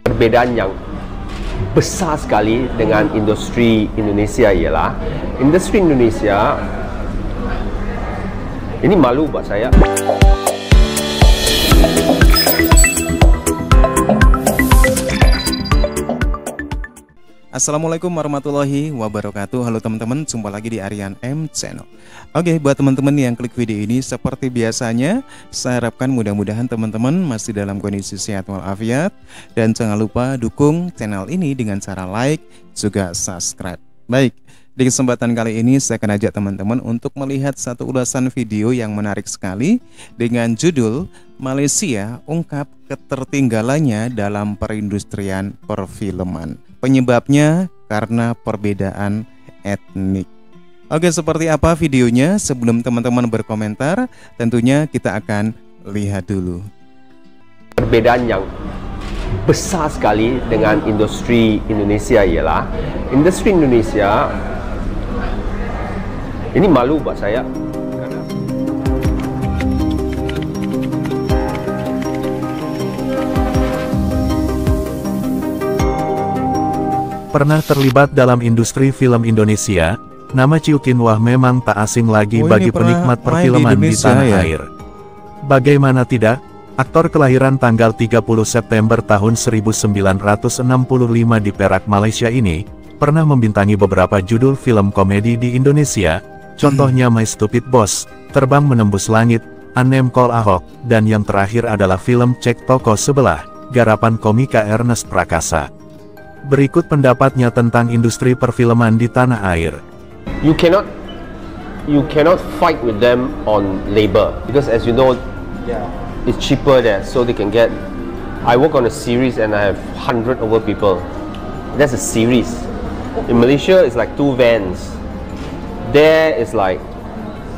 Perbedaan yang besar sekali dengan industri Indonesia ialah industri Indonesia ini malu buat saya. Assalamualaikum warahmatullahi wabarakatuh. Halo teman-teman, jumpa lagi di Aryan M Channel. Oke, buat teman-teman yang klik video ini, seperti biasanya saya harapkan mudah-mudahan teman-teman masih dalam kondisi sehat walafiat. Dan jangan lupa dukung channel ini dengan cara like, juga subscribe. Baik, di kesempatan kali ini saya akan ajak teman-teman untuk melihat satu ulasan video yang menarik sekali dengan judul Malaysia ungkap ketertinggalannya dalam perindustrian perfilman. Penyebabnya karena perbedaan etnik. Oke, seperti apa videonya? Sebelum teman-teman berkomentar, tentunya kita akan lihat dulu. Perbedaan yang besar sekali dengan industri Indonesia ialah industri Indonesia ini malu buat saya. Pernah terlibat dalam industri film Indonesia, nama Ciu Kin Wah memang tak asing lagi bagi penikmat perfilman di tanah air. Bagaimana tidak, aktor kelahiran tanggal 30 September tahun 1965 di Perak, Malaysia ini, pernah membintangi beberapa judul film komedi di Indonesia, contohnya My Stupid Boss, Terbang Menembus Langit, Anem Kol Ahok, dan yang terakhir adalah film Cek Toko Sebelah, garapan komika Ernest Prakasa. Berikut pendapatnya tentang industri perfilman di tanah air. You cannot fight with them on labor because, as you know, it's cheaper there, so they can get. I work on a series and I have 100 over people. That's a series. In Malaysia, it's like 2 vans. There is like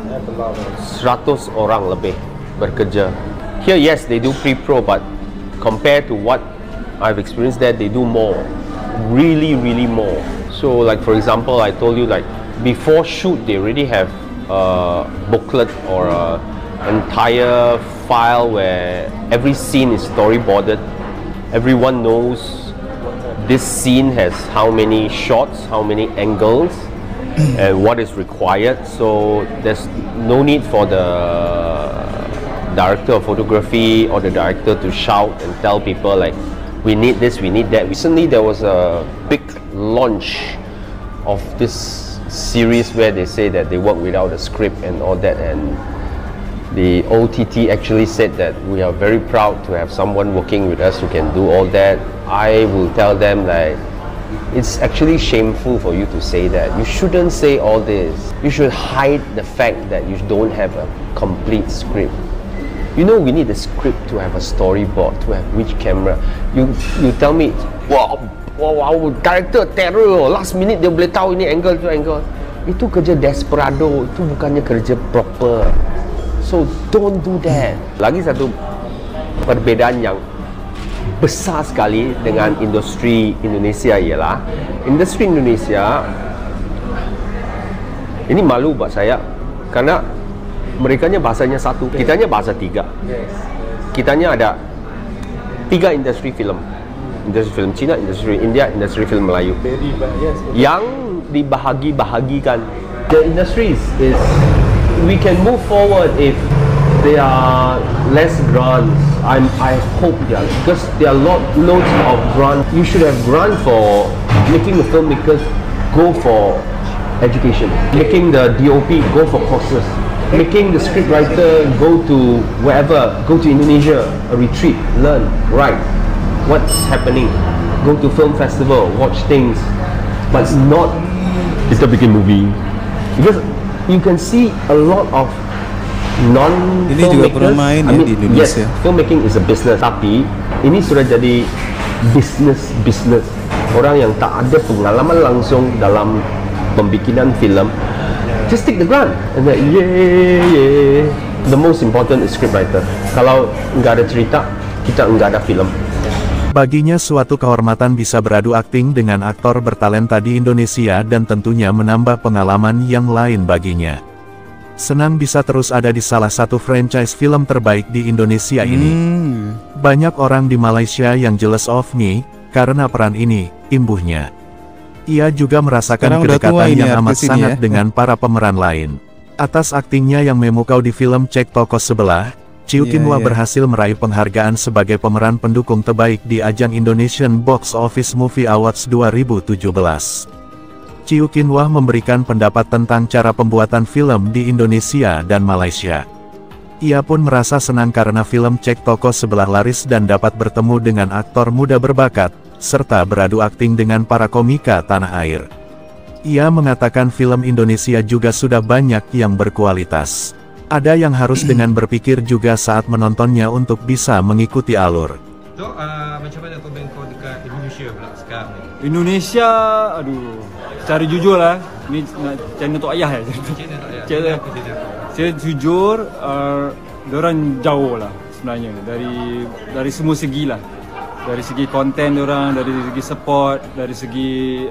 100 orang lebih bekerja. Here, yes, they do pre-pro, but compared to what I've experienced there, they do more. Really more. So like, for example, I told you, like, before shoot they already have a booklet or a entire file where every scene is storyboarded. Everyone knows this scene has how many shots, how many angles, and what is required. So there's no need for the director of photography or the director to shout and tell people like, we need this, we need that. Recently there was a big launch of this series where they say that they work without a script and all that, and the OTT actually said that we are very proud to have someone working with us who can do all that. I will tell them that it's actually shameful for you to say that. You shouldn't say all this. You should hide the fact that you don't have a complete script. You know, we need a script to have a storyboard, to have which camera. You tell me, wow, our character terror, last minute dia boleh tahu ini angle tu angle. Itu kerja desperado, itu bukannya kerja proper. So don't do that. Lagi satu perbedaan yang besar sekali dengan industri Indonesia ialah industri Indonesia ini malu buat saya karena merekanya bahasanya satu, kitanya bahasa 3. Kitanya ada 3 industri film. Industri film Cina, industri India, industri film Melayu. Yang dibahagi-bahagikan. The industries is, we can move forward if there are less grants. I hope because there are loads of grants. You should have grant for making the filmmakers go for education. Making the DOP go for courses. Making the scriptwriter go to wherever, go to Indonesia, a retreat, learn, write what's happening, go to film festival, watch things, but not kita bikin movie. Because you can see a lot of ini juga pernah main di Indonesia. Yes, filmmaking is a business, tapi ini sudah jadi business. Orang yang tak ada pengalaman langsung dalam pembikinan film, just take the grant and then yeah. The most important is scriptwriter. Kalau nggak ada cerita, kita nggak ada film. Baginya suatu kehormatan bisa beradu akting dengan aktor bertalenta di Indonesia dan tentunya menambah pengalaman yang lain baginya. Senang bisa terus ada di salah satu franchise film terbaik di Indonesia ini. Banyak orang di Malaysia yang jealous of me, karena peran ini, imbuhnya. Ia juga merasakan Sekarang udah tua kedekatan ini yang amat artis ini sangat ya. dengan para pemeran lain. Atas aktingnya yang memukau di film Cek Toko Sebelah, Ciu Iya, Kinwa iya. berhasil meraih penghargaan sebagai pemeran pendukung terbaik di ajang Indonesian Box Office Movie Awards 2017. Ciu Kinwa memberikan pendapat tentang cara pembuatan film di Indonesia dan Malaysia. Ia pun merasa senang karena film Cek Toko Sebelah laris dan dapat bertemu dengan aktor muda berbakat, serta beradu akting dengan para komika tanah air. Ia mengatakan film Indonesia juga sudah banyak yang berkualitas. Ada yang harus dengan berpikir juga saat menontonnya untuk bisa mengikuti alur. Dok, macam mana komen kau dekat Indonesia pula sekarang ni? Indonesia, aduh, secara jujur lah, ni channel Tok Ayah ya. Cina tak payah. Channel, Apa dia cakap? saya jujur, diorang jauh lah sebenarnya dari semua segi lah. Dari segi konten diorang, dari segi support, dari segi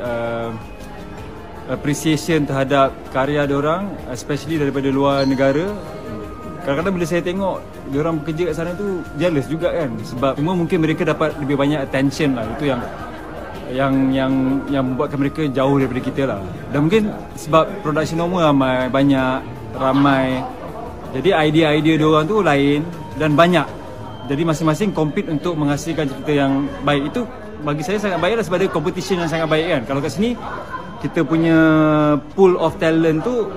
appreciation terhadap karya diorang, especially daripada luar negara. Kadang-kadang bila saya tengok diorang bekerja kat sana tu jealous juga kan, sebab cuma mungkin mereka dapat lebih banyak attention lah. Itu yang membuatkan mereka jauh daripada kita lah. Dan mungkin sebab production normal ramai, jadi idea-idea diorang tu lain dan banyak. Jadi masing-masing compete untuk menghasilkan cerita yang baik. Itu bagi saya sangat baik lah, sebab ada competition yang sangat baik kan. Kalau kat sini kita punya pool of talent tu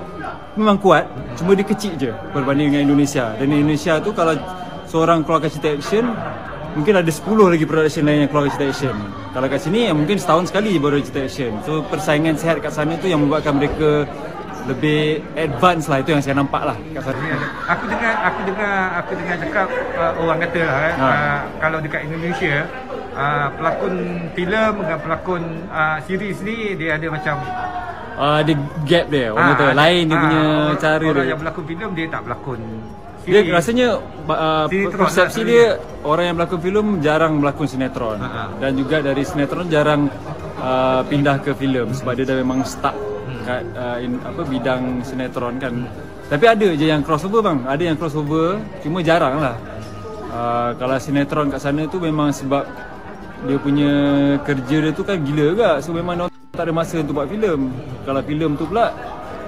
memang kuat, cuma dia kecil je berbanding dengan Indonesia. Dan Indonesia tu kalau seorang keluarkan cerita action, mungkin ada 10 lagi production lain yang keluarkan cerita action. Kalau kat sini mungkin setahun sekali baru ada cerita action. So persaingan sehat kat sana tu yang membuatkan mereka lebih advance lah. Itu yang saya nampak lah kat sana. Aku dengar cakap orang kata lah kalau dekat Indonesia pelakon filem dengan pelakon series ni dia ada macam Ada gap dia, orang kata lain dia punya cara orang dia. yang berlakon filem dia tak berlakon Dia series. rasanya Sinetron persepsi lah, dia orang yang berlakon filem jarang berlakon sinetron. Dan juga dari sinetron jarang pindah ke filem sebab dia dah memang stuck kat bidang sinetron kan. Tapi ada je yang crossover bang, ada yang crossover, cuma jarang lah. Kalau sinetron kat sana tu memang sebab dia punya kerja dia tu kan gila juga. So memang tak ada masa untuk buat filem. Kalau filem tu pula,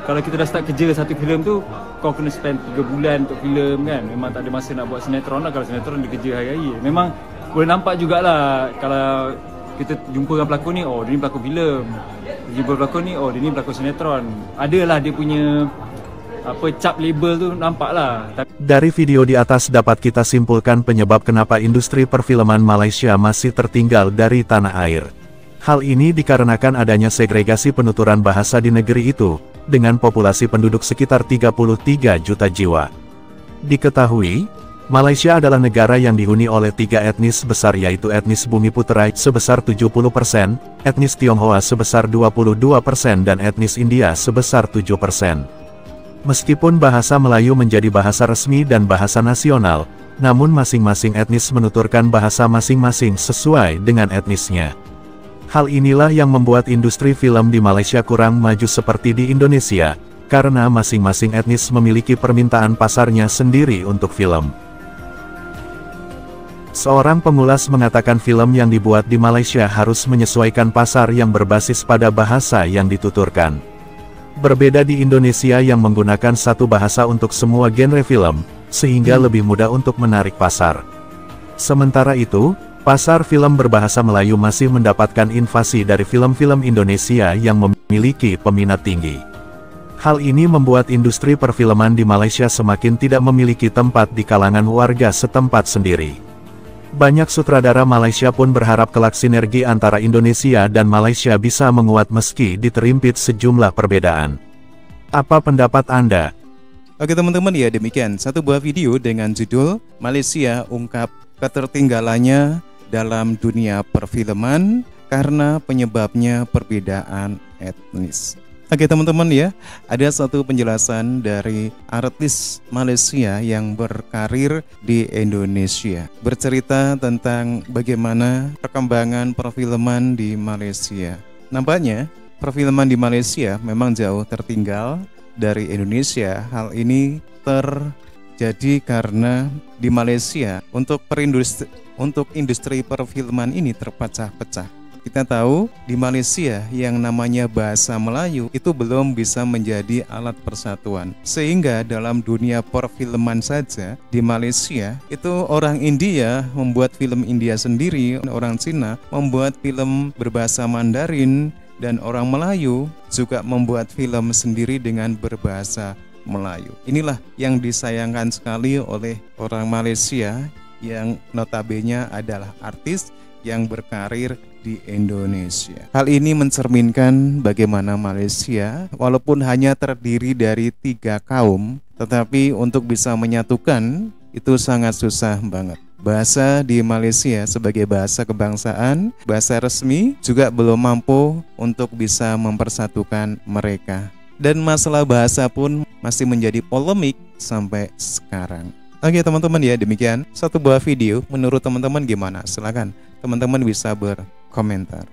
kalau kita dah start kerja satu filem tu, kau kena spend 3 bulan untuk filem kan. Memang tak ada masa nak buat sinetron lah. Kalau sinetron dia kerja hari-hari. Memang boleh nampak jugalah kalau kita jumpa dengan pelakon ni, oh dia ni pelakon filem. Jumpa pelakon ni, oh dia ni pelakon sinetron. Adalah dia punya cap label tu nampak lah. Dari video di atas dapat kita simpulkan penyebab kenapa industri perfilman Malaysia masih tertinggal dari tanah air. Hal ini dikarenakan adanya segregasi penuturan bahasa di negeri itu, dengan populasi penduduk sekitar 33 juta jiwa. Diketahui, Malaysia adalah negara yang dihuni oleh 3 etnis besar, yaitu etnis Bumiputera sebesar 70%, etnis Tionghoa sebesar 22%, dan etnis India sebesar 7%. Meskipun bahasa Melayu menjadi bahasa resmi dan bahasa nasional, namun masing-masing etnis menuturkan bahasa masing-masing sesuai dengan etnisnya. Hal inilah yang membuat industri film di Malaysia kurang maju seperti di Indonesia, karena masing-masing etnis memiliki permintaan pasarnya sendiri untuk film. Seorang pengulas mengatakan film yang dibuat di Malaysia harus menyesuaikan pasar yang berbasis pada bahasa yang dituturkan. Berbeda di Indonesia yang menggunakan satu bahasa untuk semua genre film, sehingga lebih mudah untuk menarik pasar. Sementara itu, pasar film berbahasa Melayu masih mendapatkan invasi dari film-film Indonesia yang memiliki peminat tinggi. Hal ini membuat industri perfilman di Malaysia semakin tidak memiliki tempat di kalangan warga setempat sendiri. Banyak sutradara Malaysia pun berharap kelak sinergi antara Indonesia dan Malaysia bisa menguat meski diterimpit sejumlah perbedaan. Apa pendapat Anda? Oke teman-teman, ya demikian satu buah video dengan judul Malaysia ungkap ketertinggalannya dalam dunia perfilman karena penyebabnya perbedaan etnis. Oke teman-teman ya, ada satu penjelasan dari artis Malaysia yang berkarir di Indonesia, bercerita tentang bagaimana perkembangan perfilman di Malaysia. Nampaknya perfilman di Malaysia memang jauh tertinggal dari Indonesia. Hal ini terjadi karena di Malaysia untuk untuk industri perfilman ini terpecah-pecah. Kita tahu di Malaysia yang namanya bahasa Melayu itu belum bisa menjadi alat persatuan. Sehingga dalam dunia perfilman saja di Malaysia itu orang India membuat film India sendiri, orang Cina membuat film berbahasa Mandarin, dan orang Melayu juga membuat film sendiri dengan berbahasa Melayu. Inilah yang disayangkan sekali oleh orang Malaysia yang notabene adalah artis yang berkarir di Indonesia. Hal ini mencerminkan bagaimana Malaysia walaupun hanya terdiri dari 3 kaum, tetapi untuk bisa menyatukan itu sangat susah banget. Bahasa di Malaysia sebagai bahasa kebangsaan, bahasa resmi juga belum mampu untuk bisa mempersatukan mereka. Dan masalah bahasa pun masih menjadi polemik sampai sekarang. Oke teman-teman ya, demikian satu buah video. Menurut teman-teman gimana? Silakan teman-teman bisa berkomentar.